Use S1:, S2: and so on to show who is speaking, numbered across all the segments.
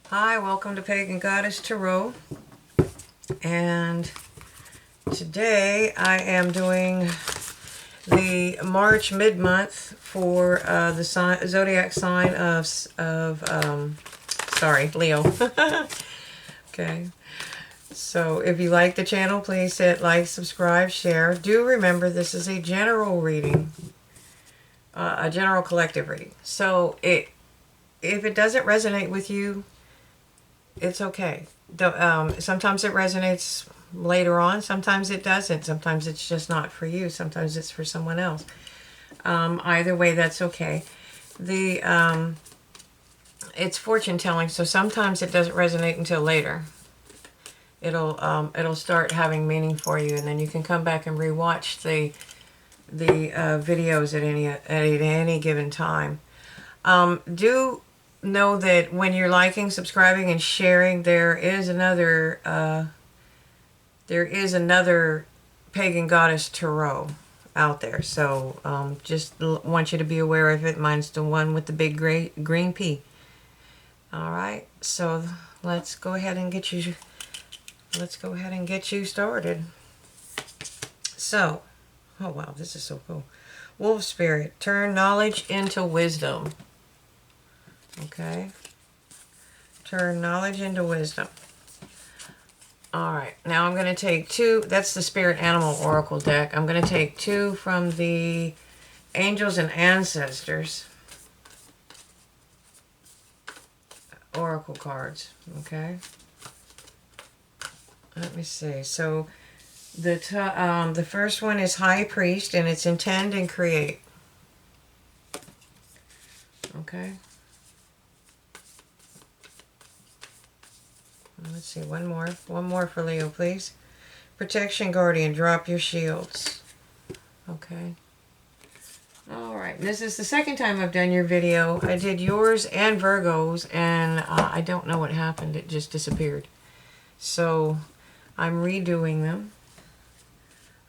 S1: Hi, welcome to Pagan Goddess Tarot. And today I am doing the March mid-month for the zodiac sign of Leo. Okay. So if you like the channel, please hit like, subscribe, share. Do remember this is a general reading, a general collective reading. So if it doesn't resonate with you, it's okay. Sometimes it resonates later on. Sometimes it doesn't. Sometimes it's just not for you. Sometimes it's for someone else. Either way, that's okay. It's fortune telling, so sometimes it doesn't resonate until later. It'll start having meaning for you, and then you can come back and rewatch the videos at any given time. Do know that when you're liking, subscribing, and sharing, there is another Pagan Goddess Tarot out there. So just want you to be aware of it. Mine's the one with the big green P. All right, so let's go ahead and get you started. So, oh wow, this is so cool. Wolf Spirit, turn knowledge into wisdom. Okay. Turn knowledge into wisdom. All right. Now I'm going to take two. That's the Spirit Animal Oracle deck. I'm going to take two from the Angels and Ancestors Oracle cards. Okay. Let me see. So the first one is High Priest, and it's intend and create. Okay. Let's see, one more for Leo, please. Protection Guardian, drop your shields. Okay. All right, this is the second time I've done your video. I did yours and Virgo's, and I don't know what happened. It just disappeared. So I'm redoing them.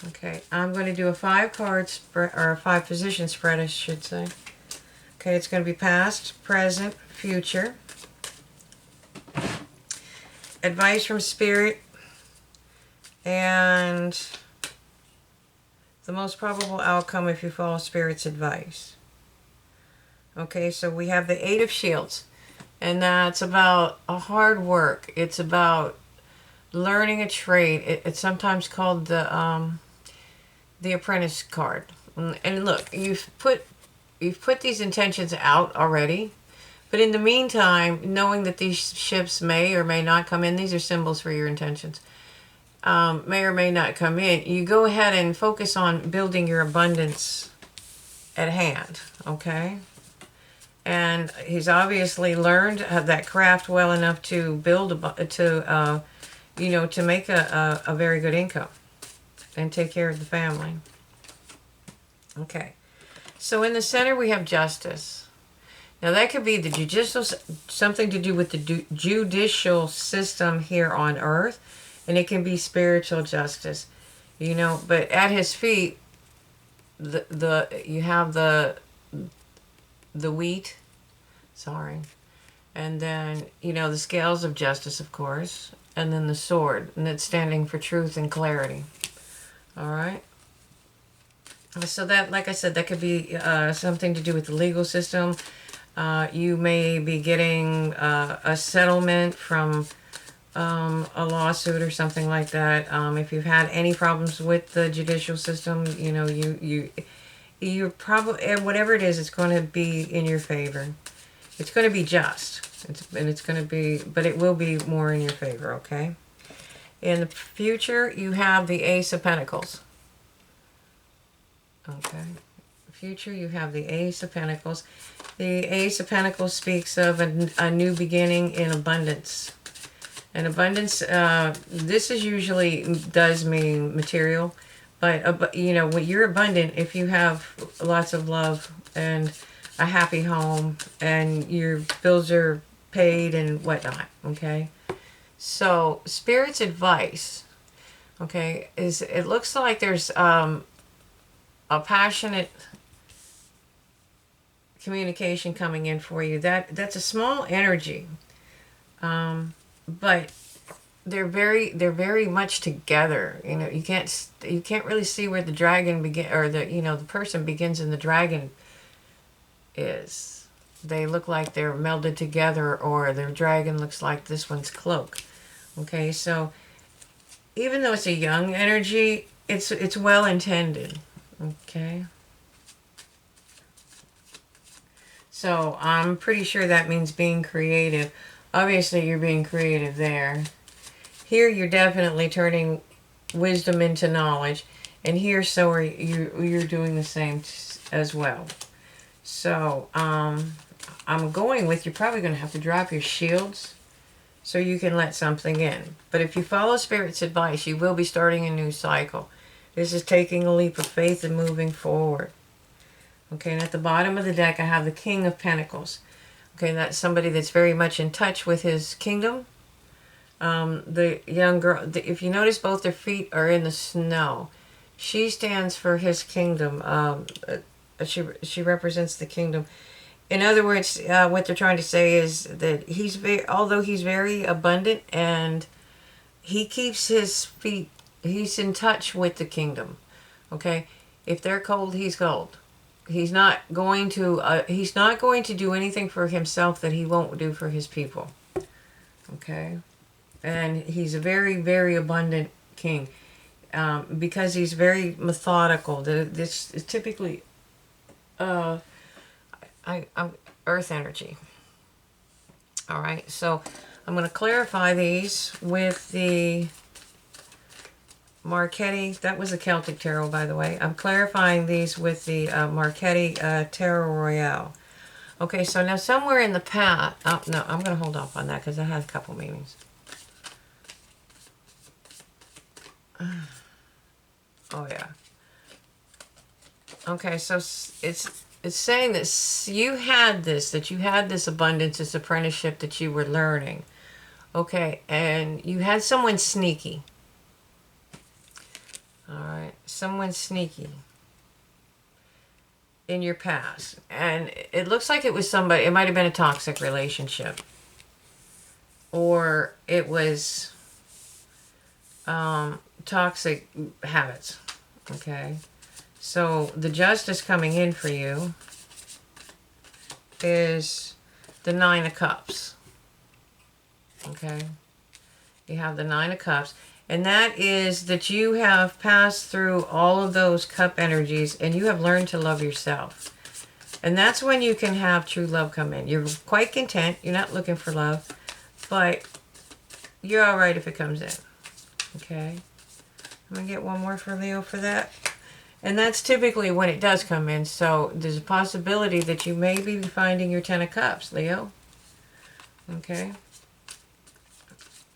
S1: Okay, I'm going to do a 5-card spread, or a 5-position spread, I should say. Okay, it's going to be past, present, future. Advice from Spirit, and the most probable outcome if you follow Spirit's advice. Okay, so we have the 8 of Shields, and that's about a hard work. It's about learning a trade. It's sometimes called the apprentice card. And look, you've put these intentions out already. But in the meantime, knowing that these ships may or may not come in, these are symbols for your intentions, may or may not come in, you go ahead and focus on building your abundance at hand, okay? And he's obviously learned that craft well enough to build, to make a very good income and take care of the family. Okay, so in the center we have Justice. Now that could be the judicial, something to do with the judicial system here on earth, and it can be spiritual justice, but at his feet, you have the wheat, and then, the scales of justice, of course, and then the sword, and it's standing for truth and clarity. All right. So that, like I said, that could be something to do with the legal system. You may be getting a settlement from a lawsuit or something like that. If you've had any problems with the judicial system, you're probably, whatever it is, it's going to be in your favor. It's going to be just, but it will be more in your favor, okay? In the future, you have the Ace of Pentacles. Okay. Future, you have the Ace of Pentacles. The Ace of Pentacles speaks of a new beginning in abundance. And abundance, this is usually does mean material, but when you're abundant, if you have lots of love and a happy home and your bills are paid and whatnot, okay? So Spirit's advice, okay, is it looks like there's a passionate communication coming in for you. That's a small energy. But they're very much together. You know, you can't really see where the dragon begin, or the person begins and the dragon is. They look like they're melded together, or their dragon looks like this one's cloak. Okay, so even though it's a young energy, it's well intended. Okay. So I'm pretty sure that means being creative. Obviously, you're being creative there. Here, you're definitely turning wisdom into knowledge, and here, so are you're doing the same as well. So I'm going with, you're probably going to have to drop your shields so you can let something in. But if you follow Spirit's advice, you will be starting a new cycle. This is taking a leap of faith and moving forward. Okay, and at the bottom of the deck, I have the King of Pentacles. Okay, that's somebody that's very much in touch with his kingdom. The young girl, if you notice, both their feet are in the snow. She stands for his kingdom. She represents the kingdom. In other words, what they're trying to say is that although he's very abundant and he keeps his feet, he's in touch with the kingdom. Okay, if they're cold, he's cold. He's not going to do anything for himself that he won't do for his people. Okay, and he's a very, very abundant king, because he's very methodical. This is typically I'm earth energy. All right, so I'm going to clarify these with the Marchetti. That was the Celtic Tarot, by the way. I'm clarifying these with the Marchetti Tarot Royale. Okay, so now somewhere in the past... Oh, no, I'm going to hold off on that because I have a couple meanings. Oh, yeah. Okay, so it's saying that you had this abundance, this apprenticeship that you were learning. Okay, and you had someone sneaky. All right, someone sneaky in your past. And it looks like it was somebody, it might have been a toxic relationship. Or it was toxic habits. Okay, so the justice coming in for you is the Nine of Cups. Okay, you have the Nine of Cups. And that is that you have passed through all of those cup energies and you have learned to love yourself. And that's when you can have true love come in. You're quite content. You're not looking for love. But you're all right if it comes in. Okay. I'm going to get one more for Leo for that. And that's typically when it does come in. So there's a possibility that you may be finding your Ten of Cups, Leo. Okay.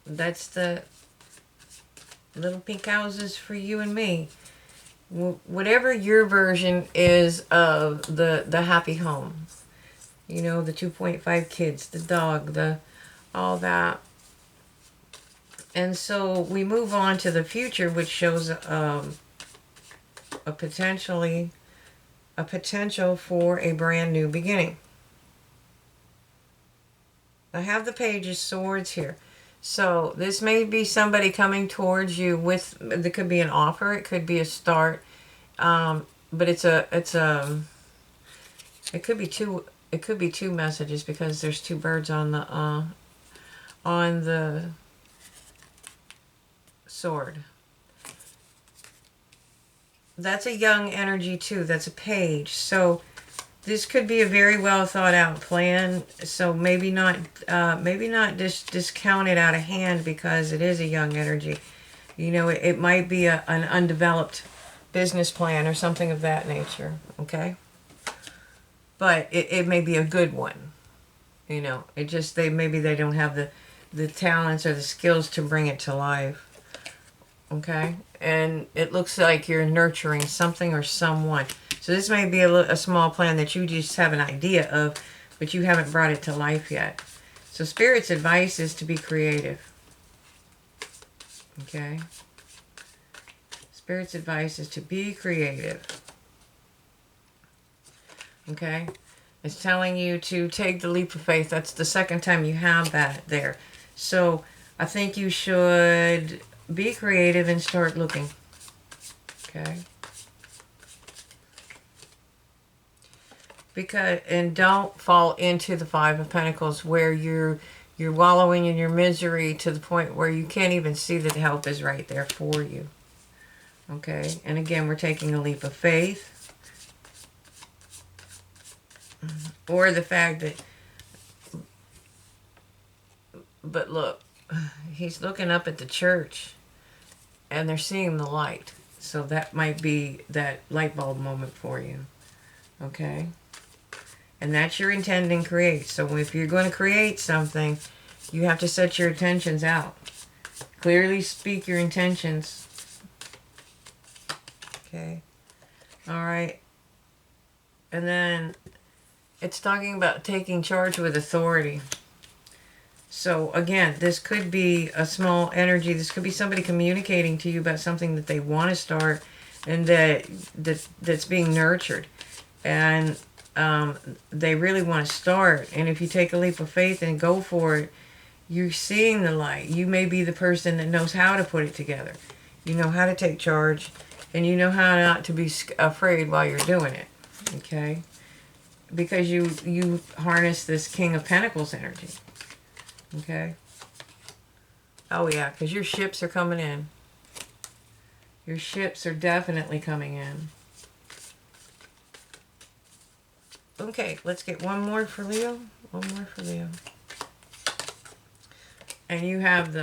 S1: That's the little pink houses for you and me. Whatever your version is of the happy home. You know, the 2.5 kids, the dog, all that. And so we move on to the future, which shows a potential for a brand new beginning. I have the Page of Swords here. So this may be somebody coming towards you with, there could be an offer, it could be a start, but it could be two messages because there's two birds on the sword. That's a young energy too. That's a page. So this could be a very well thought out plan. So maybe not just discount it out of hand because it is a young energy. You know, it might be an undeveloped business plan or something of that nature. Okay, but it may be a good one. You know, maybe they don't have the talents or the skills to bring it to life. Okay, and it looks like you're nurturing something or someone. So this may be a small plan that you just have an idea of, but you haven't brought it to life yet. So Spirit's advice is to be creative. Okay? Spirit's advice is to be creative. Okay? It's telling you to take the leap of faith. That's the second time you have that there. So I think you should be creative and start looking. Okay. And don't fall into the Five of Pentacles where you're wallowing in your misery to the point where you can't even see that help is right there for you. Okay, and again, we're taking a leap of faith. Or the fact that, but look, he's looking up at the church and they're seeing the light. So that might be that light bulb moment for you. Okay? And that's your intend and create. So if you're going to create something, you have to set your intentions out. Clearly speak your intentions. Okay. All right. And then it's talking about taking charge with authority. So again, this could be a small energy. This could be somebody communicating to you about something that they want to start and that's being nurtured. And they really want to start. And if you take a leap of faith and go for it, you're seeing the light. You may be the person that knows how to put it together. You know how to take charge. And you know how not to be afraid while you're doing it. Okay? Because you harness this King of Pentacles energy. Okay? Oh yeah, because your ships are coming in. Your ships are definitely coming in. Okay, let's get one more for Leo. One more for Leo. And you have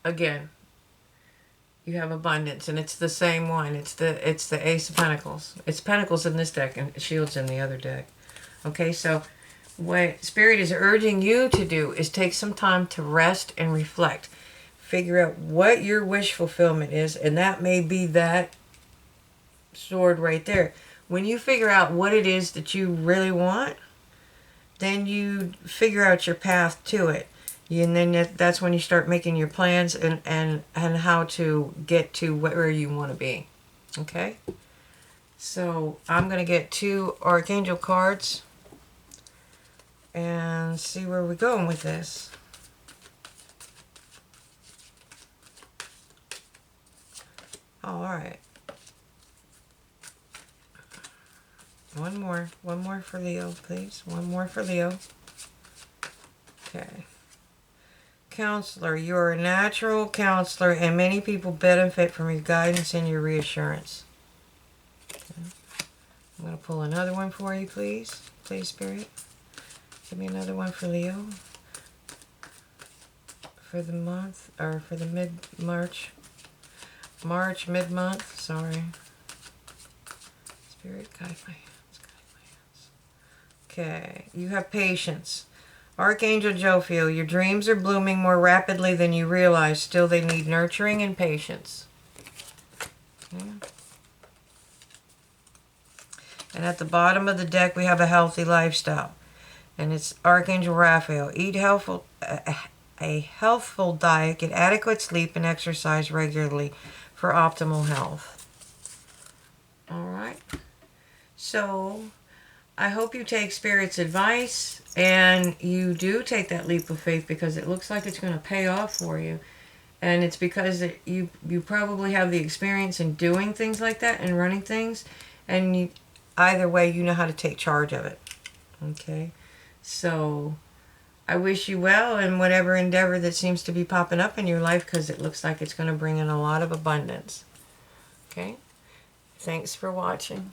S1: again, you have abundance, and it's the same one. It's the Ace of Pentacles. It's Pentacles in this deck and Shields in the other deck. Okay, so what Spirit is urging you to do is take some time to rest and reflect. Figure out what your wish fulfillment is, and that may be that sword right there. When you figure out what it is that you really want, then you figure out your path to it. And then that's when you start making your plans and how to get to where you want to be. Okay? So I'm going to get 2 Archangel cards and see where we're going with this. Oh, all right. One more for Leo, please. One more for Leo. Okay. Counselor, you're a natural counselor and many people benefit from your guidance and your reassurance. Okay. I'm going to pull another one for you, please. Please, Spirit. Give me another one for Leo. For the month, or for the mid-March. Mid-month, sorry. Spirit, guide my hands, guide my hands. Okay, you have patience. Archangel Jophiel, your dreams are blooming more rapidly than you realize. Still, they need nurturing and patience. Okay. And at the bottom of the deck, we have a healthy lifestyle. And it's Archangel Raphael. Eat a healthful diet, get adequate sleep, and exercise regularly for optimal health. All right. So I hope you take Spirit's advice and you do take that leap of faith, because it looks like it's going to pay off for you. And it's because you probably have the experience in doing things like that and running things. And either way, you know how to take charge of it. Okay? So I wish you well in whatever endeavor that seems to be popping up in your life, because it looks like it's going to bring in a lot of abundance. Okay? Thanks for watching.